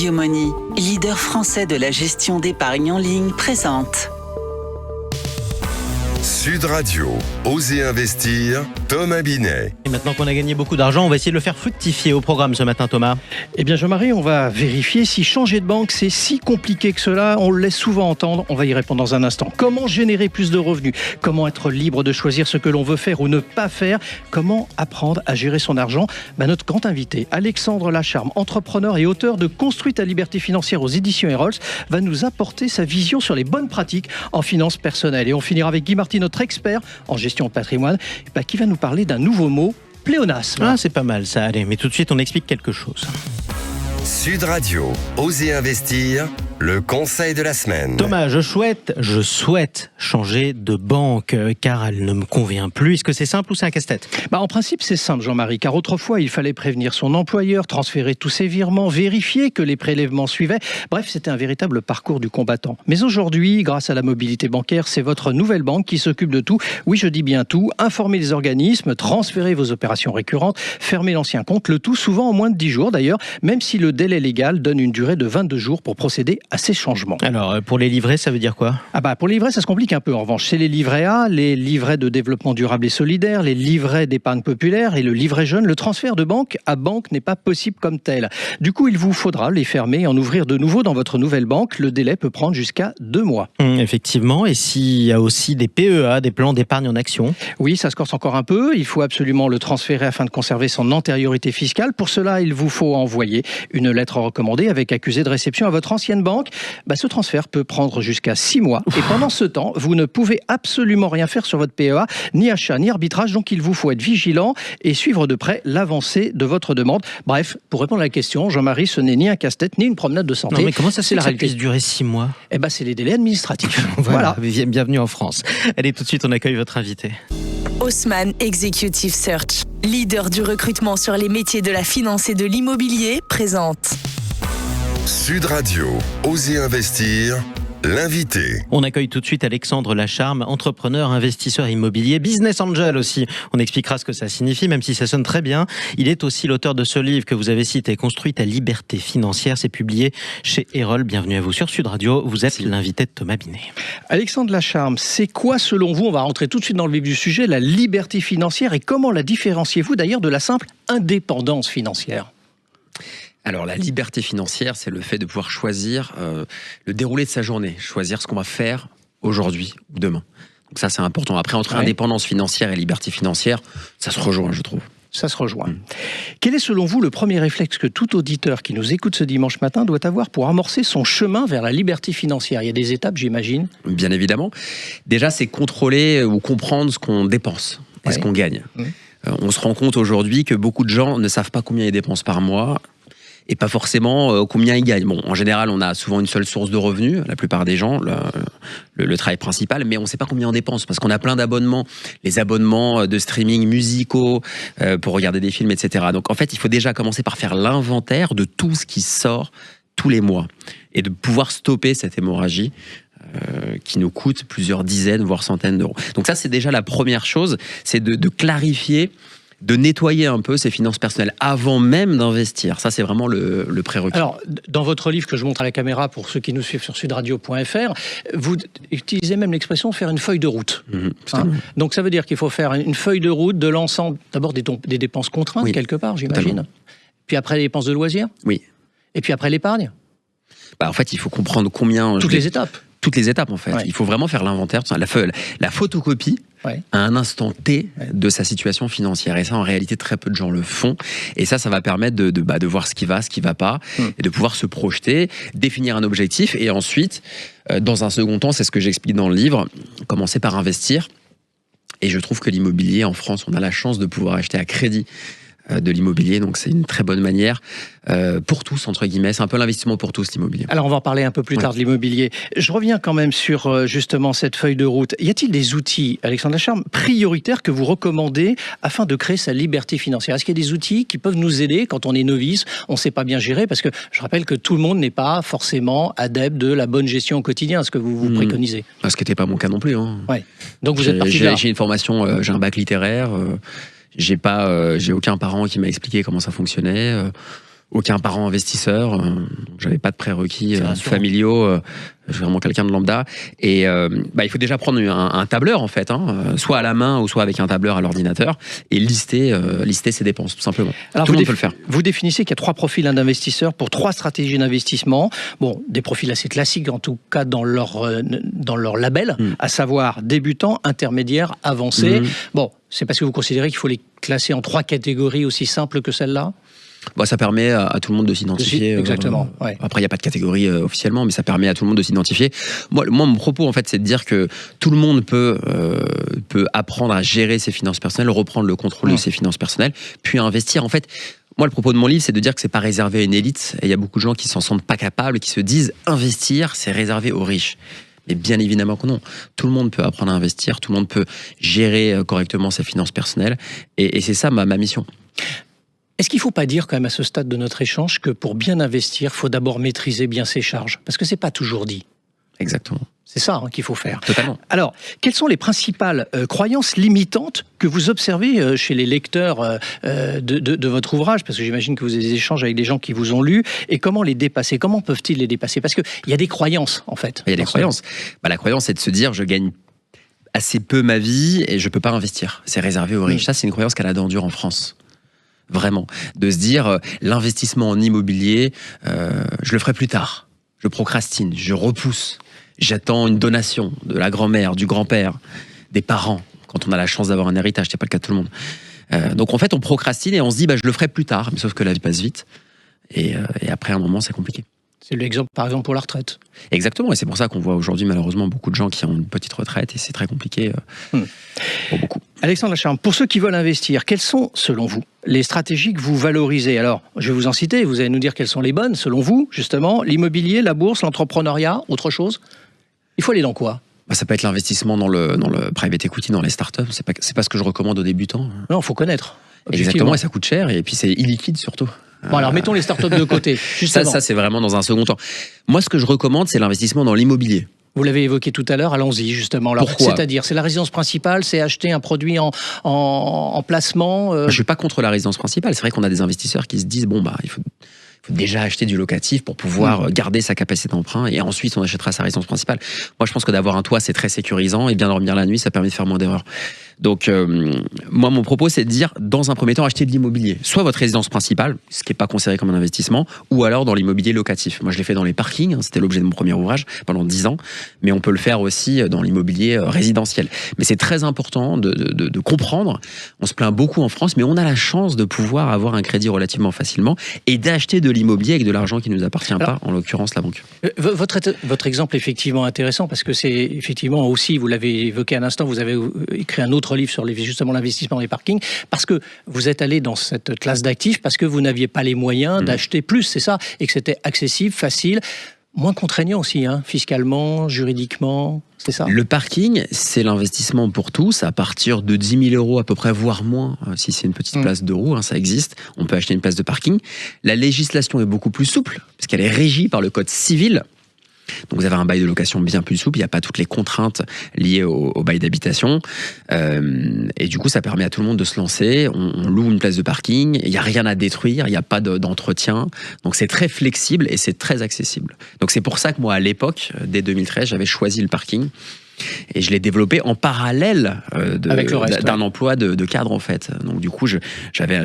YoMoney, leader français de la gestion d'épargne en ligne, présente Sud Radio, Osez investir, Thomas Binet. Et maintenant qu'on a gagné beaucoup d'argent, on va essayer de le faire fructifier au programme ce matin, Thomas. Eh bien Jean-Marie, on va vérifier si changer de banque c'est si compliqué que cela. On le laisse souvent entendre, on va y répondre dans un instant. Comment générer plus de revenus? Comment être libre de choisir ce que l'on veut faire ou ne pas faire? Comment apprendre à gérer son argent? Notre grand invité, Alexandre Lacharme, entrepreneur et auteur de Construis ta liberté financière aux éditions Erol, va nous apporter sa vision sur les bonnes pratiques en finances personnelles. Et on finira avec Guy Marty, notre expert en gestion de patrimoine, qui va nous parler d'un nouveau mot, pléonasme. Ah, c'est pas mal ça, allez, mais tout de suite on explique quelque chose. Sud Radio, Osez investir, le conseil de la semaine. Thomas, je souhaite changer de banque car elle ne me convient plus. Est-ce que c'est simple ou c'est un casse-tête? En principe, c'est simple, Jean-Marie, car autrefois, il fallait prévenir son employeur, transférer tous ses virements, vérifier que les prélèvements suivaient. Bref, c'était un véritable parcours du combattant. Mais aujourd'hui, grâce à la mobilité bancaire, c'est votre nouvelle banque qui s'occupe de tout. Oui, je dis bien tout. Informer les organismes, transférer vos opérations récurrentes, fermer l'ancien compte, le tout souvent en moins de 10 jours d'ailleurs, même si le délai légal donne une durée de 22 jours pour procéder à ces changements. Alors, pour les livrets, ça veut dire quoi? Pour les livrets, ça se complique un peu. En revanche, c'est les livrets A, les livrets de développement durable et solidaire, les livrets d'épargne populaire et le livret jeune. Le transfert de banque à banque n'est pas possible comme tel. Du coup, il vous faudra les fermer et en ouvrir de nouveau dans votre nouvelle banque. Le délai peut prendre jusqu'à 2 mois. Effectivement. Et s'il y a aussi des PEA, des plans d'épargne en action? Oui, ça se corse encore un peu. Il faut absolument le transférer afin de conserver son antériorité fiscale. Pour cela, il vous faut envoyer une lettre recommandée avec accusé de réception à votre ancienne banque. Ce transfert peut prendre jusqu'à 6 mois. Et pendant ce temps, vous ne pouvez absolument rien faire sur votre PEA, ni achat, ni arbitrage. Donc, il vous faut être vigilant et suivre de près l'avancée de votre demande. Bref, pour répondre à la question, Jean-Marie, ce n'est ni un casse-tête, ni une promenade de santé. Non, mais comment ça c'est que ça puisse durer 6 mois? C'est les délais administratifs. Voilà. Bienvenue en France. Allez, tout de suite, on accueille votre invité. Haussmann Executive Search, leader du recrutement sur les métiers de la finance et de l'immobilier, présente Sud Radio, Osez investir, l'invité. On accueille tout de suite Alexandre Lacharme, entrepreneur, investisseur immobilier, business angel aussi. On expliquera ce que ça signifie, même si ça sonne très bien. Il est aussi l'auteur de ce livre que vous avez cité, Construis ta liberté financière. C'est publié chez Erol. Bienvenue à vous sur Sud Radio. Vous êtes l'invité de Thomas Binet. Alexandre Lacharme, c'est quoi selon vous, on va rentrer tout de suite dans le vif du sujet, la liberté financière et comment la différenciez-vous d'ailleurs de la simple indépendance financière? Alors la liberté financière, c'est le fait de pouvoir choisir le déroulé de sa journée, choisir ce qu'on va faire aujourd'hui ou demain. Donc ça c'est important. Après, entre indépendance financière et liberté financière, ça se rejoint, je trouve. Ça se rejoint. Quel est selon vous le premier réflexe que tout auditeur qui nous écoute ce dimanche matin doit avoir pour amorcer son chemin vers la liberté financière? Il y a des étapes, j'imagine. Bien évidemment. Déjà, c'est contrôler ou comprendre ce qu'on dépense et ce qu'on gagne. On se rend compte aujourd'hui que beaucoup de gens ne savent pas combien ils dépensent par mois et pas forcément combien ils gagnent. En général, on a souvent une seule source de revenus, la plupart des gens, le travail principal, mais on ne sait pas combien on dépense, parce qu'on a plein d'abonnements, les abonnements de streaming musicaux, pour regarder des films, etc. Donc en fait, il faut déjà commencer par faire l'inventaire de tout ce qui sort tous les mois, et de pouvoir stopper cette hémorragie qui nous coûte plusieurs dizaines, voire centaines d'euros. Donc ça, c'est déjà la première chose, c'est de clarifier, de nettoyer un peu ses finances personnelles avant même d'investir. Ça, c'est vraiment le prérequis. Alors, dans votre livre que je montre à la caméra pour ceux qui nous suivent sur sudradio.fr, vous utilisez même l'expression faire une feuille de route. Donc, ça veut dire qu'il faut faire une feuille de route de l'ensemble, d'abord des dépenses contraintes, quelque part, j'imagine. Puis après, les dépenses de loisirs. Oui. Et puis après, l'épargne. En fait, il faut comprendre combien... Toutes les étapes. Toutes les étapes, en fait. Il faut vraiment faire l'inventaire, la photocopie à un instant T de sa situation financière. Et ça, en réalité, très peu de gens le font. Et ça va permettre de voir ce qui va pas, et de pouvoir se projeter, définir un objectif, et ensuite, dans un second temps, c'est ce que j'explique dans le livre, commencer par investir. Et je trouve que l'immobilier, en France, on a la chance de pouvoir acheter à crédit de l'immobilier, donc c'est une très bonne manière pour tous, entre guillemets. C'est un peu l'investissement pour tous, l'immobilier. Alors on va en parler un peu plus tard de l'immobilier. Je reviens quand même sur justement cette feuille de route. Y a-t-il des outils, Alexandre Lacharme, prioritaires que vous recommandez afin de créer sa liberté financière? Est-ce qu'il y a des outils qui peuvent nous aider quand on est novice, on ne sait pas bien gérer? Parce que je rappelle que tout le monde n'est pas forcément adepte de la bonne gestion au quotidien, ce que vous vous préconisez. Ce qui n'était pas mon cas non plus. Ouais. Donc vous êtes parti de là. J'ai une formation, j'ai un bac littéraire, j'ai aucun parent qui m'a expliqué comment ça fonctionnait. aucun parent investisseur, j'avais pas de prérequis familiaux, je suis vraiment quelqu'un de lambda. Et il faut déjà prendre un tableur en fait, soit à la main ou soit avec un tableur à l'ordinateur, et lister ses dépenses tout simplement. Alors tout le monde peut le faire. Vous définissez qu'il y a 3 profils d'investisseurs pour 3 stratégies d'investissement. Bon, des profils assez classiques en tout cas dans leur label, à savoir débutant, intermédiaire, avancé. Bon, c'est parce que vous considérez qu'il faut les classer en 3 catégories aussi simples que celle-là ? Ça permet à tout le monde de s'identifier. Exactement. Ouais. Après, il n'y a pas de catégorie officiellement, mais ça permet à tout le monde de s'identifier. Moi, mon propos, en fait, c'est de dire que tout le monde peut apprendre à gérer ses finances personnelles, reprendre le contrôle de ses finances personnelles, puis investir. En fait, moi, le propos de mon livre, c'est de dire que c'est pas réservé à une élite. Et il y a beaucoup de gens qui s'en sentent pas capables, qui se disent investir, c'est réservé aux riches. Mais bien évidemment que non. Tout le monde peut apprendre à investir, tout le monde peut gérer correctement ses finances personnelles. Et c'est ça ma mission. Est-ce qu'il ne faut pas dire quand même à ce stade de notre échange que pour bien investir, il faut d'abord maîtriser bien ses charges ? Parce que ce n'est pas toujours dit. Exactement. C'est ça qu'il faut faire. Totalement. Alors, quelles sont les principales croyances limitantes que vous observez chez les lecteurs de votre ouvrage ? Parce que j'imagine que vous avez des échanges avec des gens qui vous ont lu. Et comment les dépasser ? Comment peuvent-ils les dépasser ? Parce qu'il y a des croyances, en fait. Il y a des croyances. La croyance, c'est de se dire, je gagne assez peu ma vie et je ne peux pas investir. C'est réservé aux riches. Ça, c'est une croyance qu'elle a d'endure en France. Vraiment. De se dire, l'investissement en immobilier, je le ferai plus tard. Je procrastine, je repousse. J'attends une donation de la grand-mère, du grand-père, des parents, quand on a la chance d'avoir un héritage, c'est pas le cas de tout le monde. Donc en fait, on procrastine et on se dit, je le ferai plus tard, mais sauf que la vie passe vite. Et après un moment, c'est compliqué. C'est l'exemple, par exemple, pour la retraite. Exactement, et c'est pour ça qu'on voit aujourd'hui, malheureusement, beaucoup de gens qui ont une petite retraite, et c'est très compliqué pour beaucoup. Alexandre Lacharme, pour ceux qui veulent investir, quelles sont, selon vous, les stratégies que vous valorisez ? Alors, je vais vous en citer, vous allez nous dire quelles sont les bonnes, selon vous, justement, l'immobilier, la bourse, l'entrepreneuriat, autre chose ? Il faut aller dans quoi ? Ça peut être l'investissement dans le private equity, dans les startups, c'est pas ce que je recommande aux débutants. Non, il faut connaître. Exactement, et ça coûte cher, et puis c'est illiquide surtout. Bon, alors mettons les startups de côté. Ça, c'est vraiment dans un second temps. Moi, ce que je recommande, c'est l'investissement dans l'immobilier. Vous l'avez évoqué tout à l'heure, allons-y justement. Alors, pourquoi ? C'est-à-dire, c'est la résidence principale, c'est acheter un produit en placement Je ne suis pas contre la résidence principale. C'est vrai qu'on a des investisseurs qui se disent, il faut déjà acheter du locatif pour pouvoir garder sa capacité d'emprunt et ensuite on achètera sa résidence principale. Moi, je pense que d'avoir un toit, c'est très sécurisant et bien dormir la nuit, ça permet de faire moins d'erreurs. Donc, moi, mon propos, c'est de dire, dans un premier temps, acheter de l'immobilier. Soit votre résidence principale, ce qui n'est pas considéré comme un investissement, ou alors dans l'immobilier locatif. Moi, je l'ai fait dans les parkings, c'était l'objet de mon premier ouvrage pendant 10 ans, mais on peut le faire aussi dans l'immobilier résidentiel. Mais c'est très important de comprendre, on se plaint beaucoup en France, mais on a la chance de pouvoir avoir un crédit relativement facilement et d'acheter de l'immobilier avec de l'argent qui ne nous appartient pas, en l'occurrence la banque. Votre exemple est effectivement intéressant parce que c'est effectivement aussi, vous l'avez évoqué à l'instant, vous avez écrit un autre livre sur justement l'investissement dans les parkings, parce que vous êtes allé dans cette classe d'actifs parce que vous n'aviez pas les moyens d'acheter plus, c'est ça, et que c'était accessible, facile, moins contraignant aussi, fiscalement, juridiquement, c'est ça ? Le parking, c'est l'investissement pour tous, à partir de 10 000 euros à peu près, voire moins, si c'est une petite place de roue, ça existe, on peut acheter une place de parking. La législation est beaucoup plus souple, parce qu'elle est régie par le code civil. Donc vous avez un bail de location bien plus souple, il n'y a pas toutes les contraintes liées au bail d'habitation. Et du coup, ça permet à tout le monde de se lancer. On loue une place de parking, il n'y a rien à détruire, il n'y a pas d'entretien. Donc c'est très flexible et c'est très accessible. Donc c'est pour ça que moi, à l'époque, dès 2013, j'avais choisi le parking. Et je l'ai développé en parallèle d'un emploi de cadre, en fait. Donc du coup, j'avais un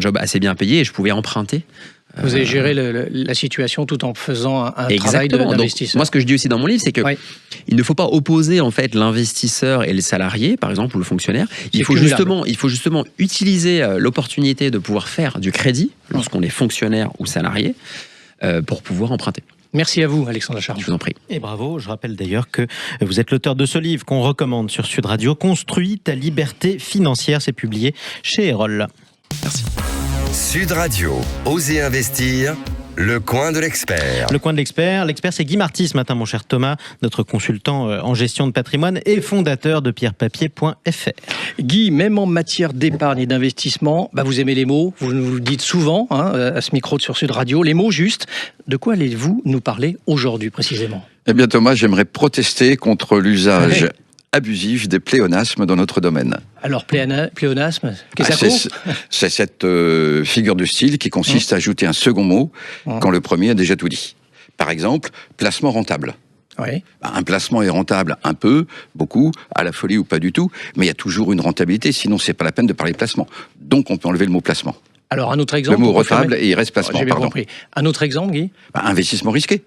job assez bien payé et je pouvais emprunter. Vous avez géré la situation tout en faisant un travail d'investisseur. Donc, moi, ce que je dis aussi dans mon livre, c'est que il ne faut pas opposer en fait l'investisseur et le salarié, par exemple, ou le fonctionnaire. Il faut justement utiliser l'opportunité de pouvoir faire du crédit lorsqu'on est fonctionnaire ou salarié pour pouvoir emprunter. Merci à vous, Alexandre Lacharme. Je vous en prie. Et bravo, je rappelle d'ailleurs que vous êtes l'auteur de ce livre qu'on recommande sur Sud Radio, Construis ta liberté financière, c'est publié chez Erol. Merci. Sud Radio, Osez investir, le coin de l'expert. Le coin de l'expert, c'est Guy Marty ce matin, mon cher Thomas, notre consultant en gestion de patrimoine et fondateur de pierrepapier.fr. Guy, même en matière d'épargne et d'investissement, vous aimez les mots, vous nous le dites souvent à ce micro sur Sud Radio, les mots justes. De quoi allez-vous nous parler aujourd'hui précisément ? Eh bien Thomas, j'aimerais protester contre l'usage abusif des pléonasmes dans notre domaine. Alors, pléonasme, qu'est-ce que ça C'est cette figure de style qui consiste à ajouter un second mot quand le premier a déjà tout dit. Par exemple, placement rentable. Oui. Un placement est rentable un peu, beaucoup, à la folie ou pas du tout, mais il y a toujours une rentabilité, sinon c'est pas la peine de parler placement. Donc on peut enlever le mot placement. Alors, un autre exemple. Le mot rentable et il reste placement, J'ai bien pardon. compris. Un autre exemple, Guy? Investissement risqué.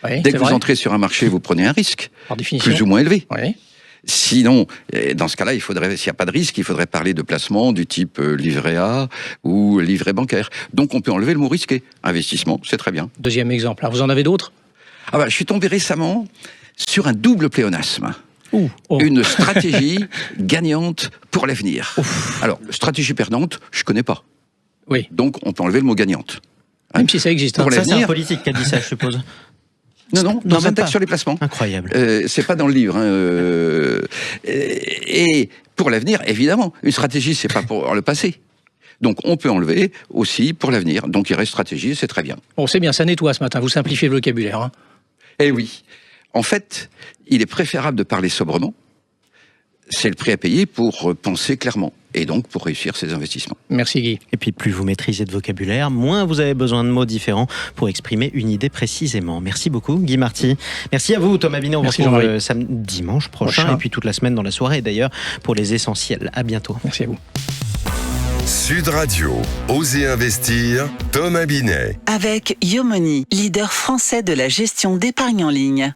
Oui, Dès que c'est vous vrai. entrez sur un marché, vous prenez un risque, Par définition. plus ou moins élevé. Oui. Sinon, dans ce cas-là, s'il n'y a pas de risque, il faudrait parler de placement du type livret A ou livret bancaire. Donc on peut enlever le mot risqué. Investissement, c'est très bien. Deuxième exemple. Alors, vous en avez d'autres? Je suis tombé récemment sur un double pléonasme. Oh. Une stratégie gagnante pour l'avenir. Alors, stratégie perdante, je connais pas. Oui. Donc on peut enlever le mot gagnante. Même si ça existe. Pour Ça, c'est un l'avenir. politique qui a dit ça, je suppose. Non, dans un même texte pas. sur les placements. Incroyable. C'est pas dans le livre. Et pour l'avenir, évidemment, une stratégie, c'est pas pour le passé. Donc on peut enlever aussi pour l'avenir. Donc il reste stratégie, c'est très bien. Bon, c'est bien, ça nettoie ce matin. Vous simplifiez le vocabulaire. Hein. Eh oui. En fait, il est préférable de parler sobrement. C'est le prix à payer pour penser clairement et donc pour réussir ses investissements. Merci Guy. Et puis plus vous maîtrisez de vocabulaire, moins vous avez besoin de mots différents pour exprimer une idée précisément. Merci beaucoup Guy Marty. Merci à vous Thomas Binet. On vous Merci, retrouve Jean-Marie. dimanche prochain et puis toute la semaine dans la soirée d'ailleurs pour les essentiels. À bientôt. Merci à vous. Sud Radio, Osez investir, Thomas Binet. Avec Yomoni, leader français de la gestion d'épargne en ligne.